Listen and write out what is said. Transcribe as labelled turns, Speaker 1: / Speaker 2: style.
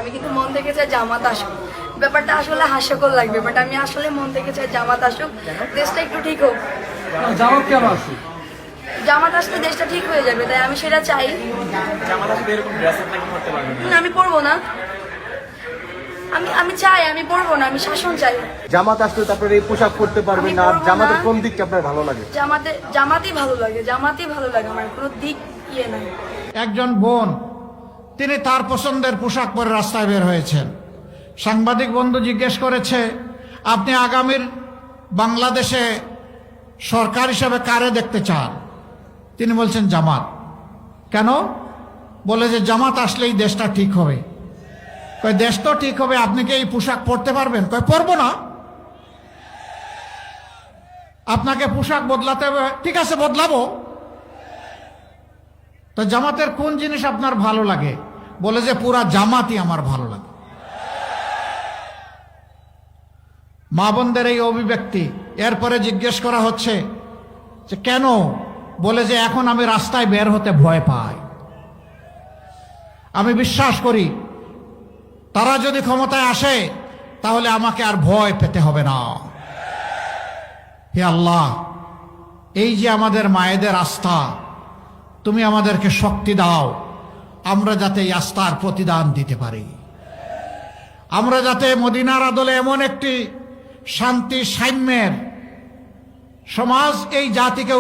Speaker 1: আমি কিন্তু মন থেকে চাই জামাত আসুক। ব্যাপারটা আসলে হাস্যকর লাগবে, বাট আমি আসলে মন থেকে চাই জামাত আসুক, দেশটা একটু ঠিক হোক।
Speaker 2: জামাত কেন আসুক?
Speaker 1: জামাত আসলে দেশটা ঠিক হয়ে যাবে, তাই আমি সেটা চাই। আমি পড়বো না, আমি চাই, আমি পড়বো না, আমি শাসন চাই।
Speaker 3: জামাত আসলে তারপরে এই পোশাক পরতে পারবেন না। আর জামাতের কোন দিকটা আপনার ভালো লাগে?
Speaker 1: জামাতই ভালো লাগে, জামাতই ভালো লাগে, আমার কোনো দিক ইয়ে নাই।
Speaker 4: একজন বোন, তিনি তার পছন্দের পোশাক পরে রাস্তায় বের হয়েছেন। সাংবাদিক বন্ধু জিজ্ঞেস করেছে, আপনি আগামীর বাংলাদেশে সরকার হিসেবে কারে দেখতে চান? তিনি বলছেন জামাত। কেন? বলে যে জামাত আসলেই দেশটা ঠিক হবে। কয় দেশ তো ঠিক হবে, আপনি কি এই পোশাক পরতে পারবেন? কয় পরবো না। আপনাকে পোশাক বদলাতে হবে, ঠিক আছে বদলাবো। তো জামাতের কোন জিনিস আপনার ভালো লাগে? বলে যে পুরা জামাতই আমার ভালো লাগে। মা বোনদের এই অভিব্যক্তি। এরপরে জিজ্ঞেস করা হচ্ছে যে কেন? বলে যে এখন আমি রাস্তায় বের হতে ভয় পাই। আমি বিশ্বাস করি তারা যদি ক্ষমতায় আসে তাহলে আমাকে আর ভয় পেতে হবে না। হে আল্লাহ, এই যে আমাদের মায়েদের আস্থা, তুমি আমাদেরকে শক্তি দাও, আমরা যাতে এই আস্থার প্রতিদান দিতে পারি। আমরা যাতে মদিনার আদলে এমন একটি শান্তি সাম্যের সমাজ এই জাতিকে